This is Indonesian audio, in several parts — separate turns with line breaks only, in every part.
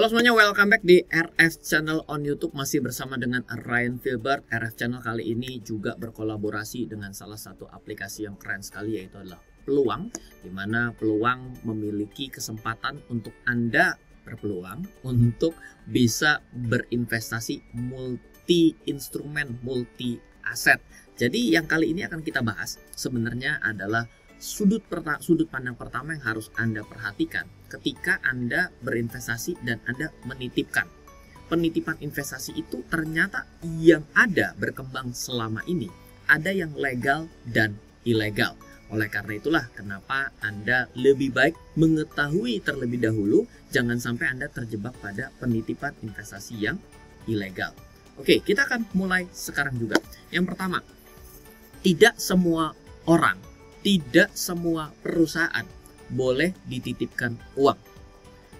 Halo semuanya, welcome back di RF Channel on YouTube. Masih bersama dengan Ryan Filbert. RF Channel kali ini juga berkolaborasi dengan salah satu aplikasi yang keren sekali, yaitu adalah Peluang. Dimana Peluang memiliki kesempatan untuk Anda berpeluang untuk bisa berinvestasi multi instrumen, multi aset. Jadi yang kali ini akan kita bahas sebenarnya adalah sudut pandang pertama yang harus Anda perhatikan ketika Anda berinvestasi dan Anda menitipkan. Penitipan investasi itu ternyata yang ada berkembang selama ini ada yang legal dan ilegal. Oleh karena itulah kenapa Anda lebih baik mengetahui terlebih dahulu, jangan sampai Anda terjebak pada penitipan investasi yang ilegal. Oke, kita akan mulai sekarang juga. Yang pertama, tidak semua orang, tidak semua perusahaan boleh dititipkan uang.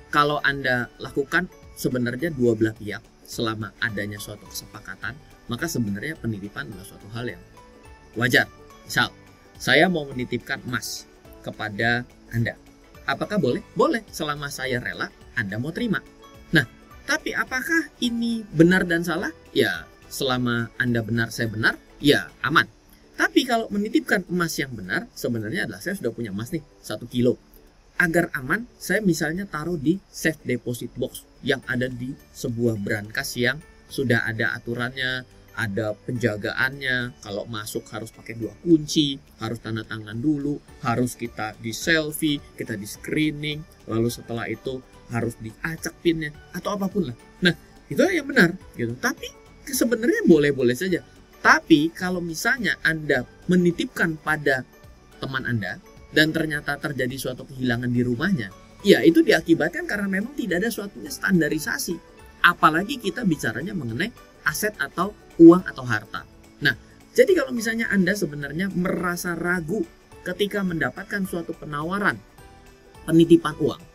Kalau Anda lakukan sebenarnya dua belah pihak selama adanya suatu kesepakatan, maka sebenarnya penitipan adalah suatu hal yang wajar. Misal, saya mau menitipkan emas kepada Anda. Apakah boleh? Boleh, selama saya rela, Anda mau terima. Nah, tapi apakah ini benar dan salah? Ya, selama Anda benar, saya benar, ya aman. Tapi kalau menitipkan emas yang benar, sebenarnya adalah saya sudah punya emas nih 1 kilo. Agar aman, saya misalnya taruh di safe deposit box yang ada di sebuah brankas yang sudah ada aturannya, ada penjagaannya. Kalau masuk harus pakai 2 kunci, harus tanda tangan dulu, harus kita di selfie, kita di screening, lalu setelah itu harus diacak pinnya atau apapun lah. Nah, itu yang benar gitu. Tapi sebenarnya boleh-boleh saja. Tapi kalau misalnya Anda menitipkan pada teman Anda dan ternyata terjadi suatu kehilangan di rumahnya, ya itu diakibatkan karena memang tidak ada suatu standarisasi. Apalagi kita bicaranya mengenai aset atau uang atau harta. Nah, jadi kalau misalnya Anda sebenarnya merasa ragu ketika mendapatkan suatu penawaran penitipan uang,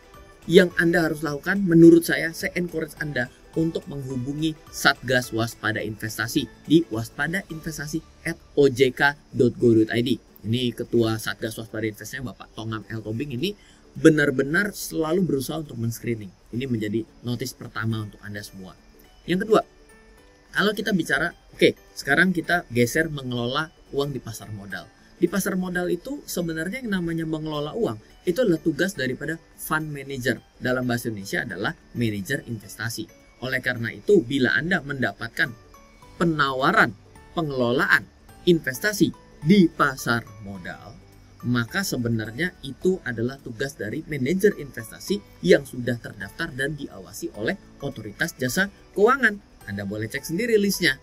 yang Anda harus lakukan, menurut saya encourage Anda untuk menghubungi Satgas Waspada Investasi di waspadainvestasi@ojk.go.id. Ini Ketua Satgas Waspada Investasi Bapak Tongam L. Tobing ini benar-benar selalu berusaha untuk men-screening. Ini menjadi notice pertama untuk Anda semua. Yang kedua, kalau kita bicara, oke, sekarang kita geser mengelola uang di pasar modal. Di pasar modal itu sebenarnya yang namanya mengelola uang itu adalah tugas daripada fund manager. Dalam bahasa Indonesia adalah manajer investasi. Oleh karena itu, bila Anda mendapatkan penawaran pengelolaan investasi di pasar modal, maka sebenarnya itu adalah tugas dari manajer investasi yang sudah terdaftar dan diawasi oleh otoritas jasa keuangan. Anda boleh cek sendiri listnya.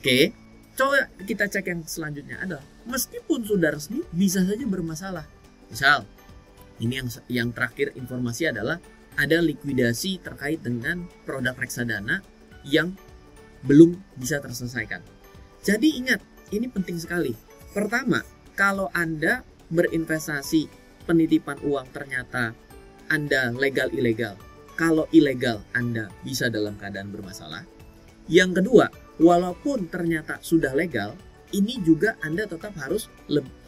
Oke, coba kita cek yang selanjutnya adalah meskipun sudah resmi bisa saja bermasalah. Misal, ini yang terakhir informasi adalah ada likuidasi terkait dengan produk reksadana yang belum bisa terselesaikan. Jadi ingat, ini penting sekali. Pertama, kalau Anda berinvestasi penitipan uang ternyata Anda legal-ilegal. Kalau ilegal, Anda bisa dalam keadaan bermasalah. Yang kedua, walaupun ternyata sudah legal, ini juga Anda tetap harus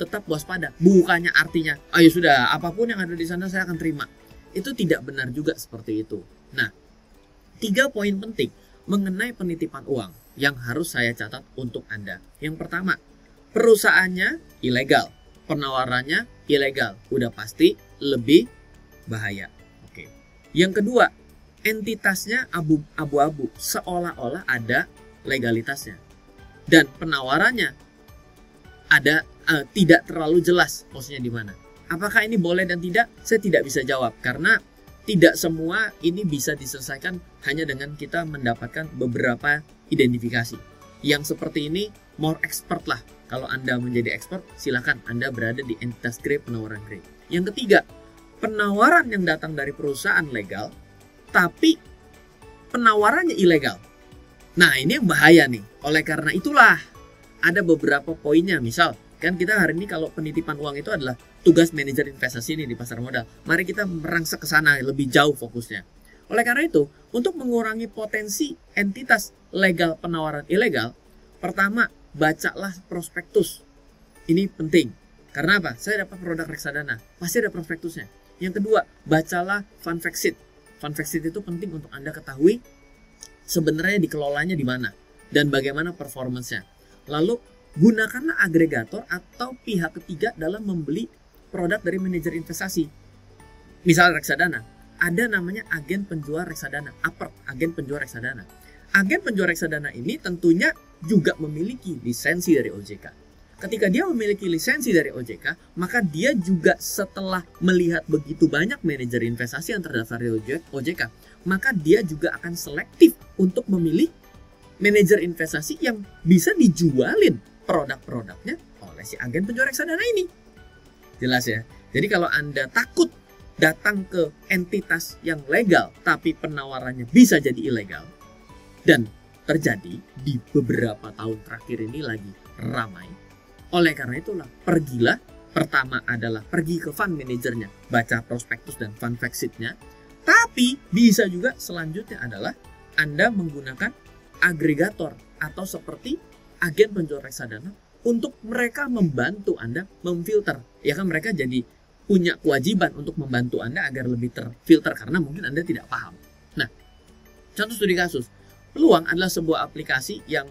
tetap waspada. Bukannya artinya, ya sudah, apapun yang ada di sana saya akan terima. Itu tidak benar juga seperti itu. Nah, 3 poin penting mengenai penitipan uang yang harus saya catat untuk Anda. Yang pertama, perusahaannya ilegal, penawarannya ilegal, udah pasti lebih bahaya. Oke. Yang kedua, entitasnya abu-abu, seolah-olah ada legalitasnya. Dan penawarannya ada tidak terlalu jelas posisinya di mana. Apakah ini boleh dan tidak? Saya tidak bisa jawab karena tidak semua ini bisa diselesaikan hanya dengan kita mendapatkan beberapa identifikasi. Yang seperti ini more expert lah. Kalau Anda menjadi expert, silakan Anda berada di entitas grade, penawaran grade. Yang ketiga, penawaran yang datang dari perusahaan legal, tapi penawarannya ilegal. Nah, ini yang bahaya nih. Oleh karena itulah ada beberapa poinnya. Misal, kan kita hari ini kalau penitipan uang itu adalah tugas manajer investasi ini di pasar modal. Mari kita merangsek ke sana lebih jauh fokusnya. Oleh karena itu, untuk mengurangi potensi entitas legal penawaran ilegal, pertama, bacalah prospektus. Ini penting. Karena apa? Saya dapat produk reksadana, pasti ada prospektusnya. Yang kedua, bacalah fund fact sheet. Fun fact sheet itu penting untuk Anda ketahui sebenarnya dikelolanya di mana dan bagaimana performance-nya. Lalu gunakanlah agregator atau pihak ketiga dalam membeli produk dari manajer investasi. Misalnya reksadana, ada namanya agen penjual reksadana, agen penjual reksadana. Agen penjual reksadana ini tentunya juga memiliki lisensi dari OJK. Ketika dia memiliki lisensi dari OJK, maka dia juga setelah melihat begitu banyak manajer investasi yang terdaftar di OJK, maka dia juga akan selektif untuk memilih manajer investasi yang bisa dijualin produk-produknya oleh si agen penjual reksadana ini. Jelas ya? Jadi kalau Anda takut datang ke entitas yang legal tapi penawarannya bisa jadi ilegal, dan terjadi di beberapa tahun terakhir ini lagi ramai. Oleh karena itulah, pergilah. Pertama adalah pergi ke fund manajernya, baca prospektus dan fund fact sheet-nya. Tapi bisa juga selanjutnya adalah Anda menggunakan agregator atau seperti agen penjual reksadana untuk mereka membantu Anda memfilter. Ya kan, mereka jadi punya kewajiban untuk membantu Anda agar lebih terfilter karena mungkin Anda tidak paham. Nah, contoh studi kasus. Peluang adalah sebuah aplikasi yang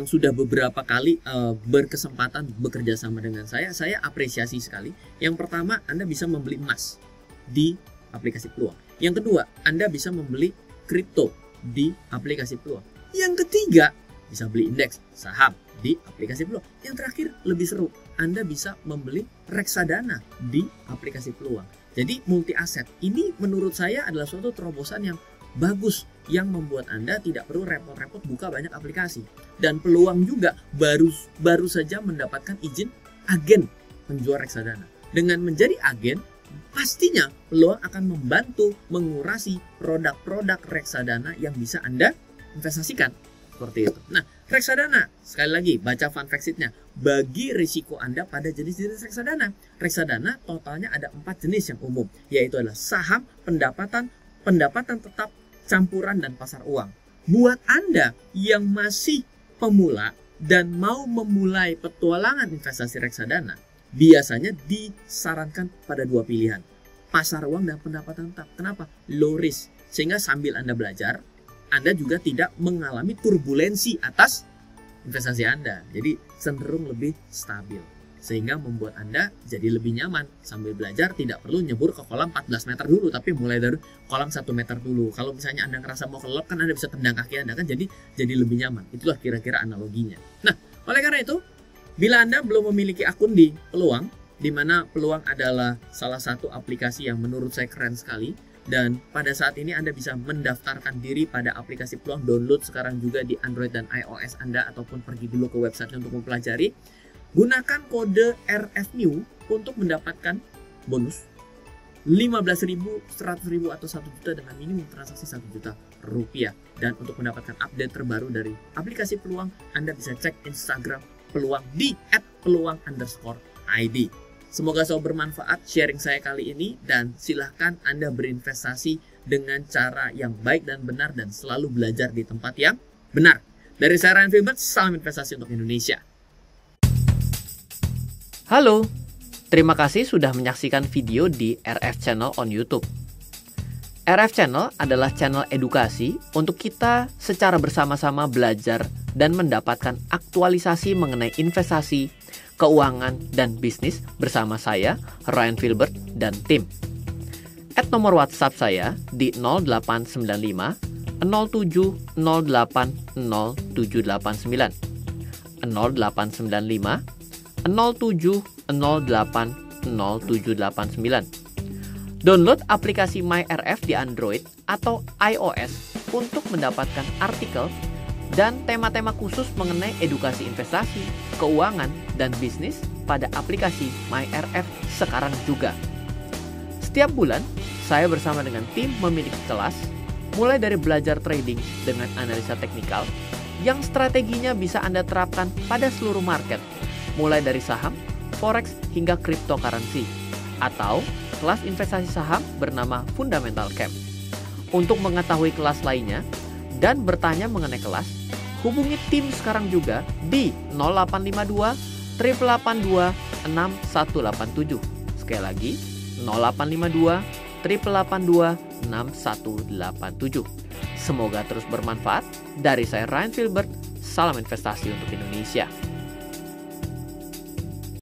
sudah beberapa kali berkesempatan bekerja sama dengan saya. Saya apresiasi sekali. Yang pertama, Anda bisa membeli emas di aplikasi Peluang. Yang kedua, Anda bisa membeli kripto di aplikasi Peluang. Yang ketiga, bisa beli indeks saham di aplikasi Peluang. Yang terakhir, lebih seru, Anda bisa membeli reksadana di aplikasi Peluang. Jadi multi aset ini menurut saya adalah suatu terobosan yang bagus, yang membuat Anda tidak perlu repot-repot buka banyak aplikasi. Dan Peluang juga baru saja mendapatkan izin agen penjual reksadana. Dengan menjadi agen, pastinya Peluang akan membantu mengurasi produk-produk reksadana yang bisa Anda investasikan. Seperti itu. Nah, reksadana, sekali lagi baca fun fact sheet-nya. Bagi risiko Anda pada jenis-jenis reksadana. Reksadana totalnya ada 4 jenis yang umum, yaitu adalah saham, pendapatan tetap, campuran, dan pasar uang. Buat Anda yang masih pemula dan mau memulai petualangan investasi reksadana, biasanya disarankan pada 2 pilihan. Pasar uang dan pendapatan tetap. Kenapa? Low risk. Sehingga sambil Anda belajar, Anda juga tidak mengalami turbulensi atas investasi Anda. Jadi cenderung lebih stabil. Sehingga membuat Anda jadi lebih nyaman. Sambil belajar tidak perlu nyebur ke kolam 14 meter dulu, tapi mulai dari kolam 1 meter dulu. Kalau misalnya Anda ngerasa mau kelelep, kan Anda bisa tendang kaki Anda, kan jadi lebih nyaman. Itulah kira-kira analoginya. Nah, oleh karena itu, bila Anda belum memiliki akun di Peluang, di mana Peluang adalah salah satu aplikasi yang menurut saya keren sekali, dan pada saat ini Anda bisa mendaftarkan diri pada aplikasi Peluang, download sekarang juga di Android dan iOS Anda, ataupun pergi dulu ke website untuk mempelajari. Gunakan kode RFNEW untuk mendapatkan bonus 15.000, 100.000, atau 1 juta dengan minimum transaksi 1 juta rupiah. Dan untuk mendapatkan update terbaru dari aplikasi Peluang, Anda bisa cek Instagram Peluang di @peluang_id. Semoga selalu bermanfaat sharing saya kali ini, dan silahkan Anda berinvestasi dengan cara yang baik dan benar, dan selalu belajar di tempat yang benar. Dari saya Ryan Filbert, salam investasi untuk Indonesia.
Halo, terima kasih sudah menyaksikan video di RF Channel on YouTube. RF Channel adalah channel edukasi untuk kita secara bersama-sama belajar dan mendapatkan aktualisasi mengenai investasi, keuangan, dan bisnis bersama saya, Ryan Filbert, dan tim. Add nomor WhatsApp saya di 0895 07 08 0789 0895 07 08 0789. Download aplikasi MyRF di Android atau iOS untuk mendapatkan artikel dan tema-tema khusus mengenai edukasi investasi, keuangan, dan bisnis pada aplikasi MyRF sekarang juga. Setiap bulan, saya bersama dengan tim memiliki kelas, mulai dari belajar trading dengan analisa teknikal, yang strateginya bisa Anda terapkan pada seluruh market, mulai dari saham, forex, hingga cryptocurrency, atau kelas investasi saham bernama Fundamental Camp. Untuk mengetahui kelas lainnya dan bertanya mengenai kelas, hubungi tim sekarang juga di 0852 882 6187. Sekali lagi, 0852 882 6187. Semoga terus bermanfaat. Dari saya Ryan Filbert, salam investasi untuk Indonesia.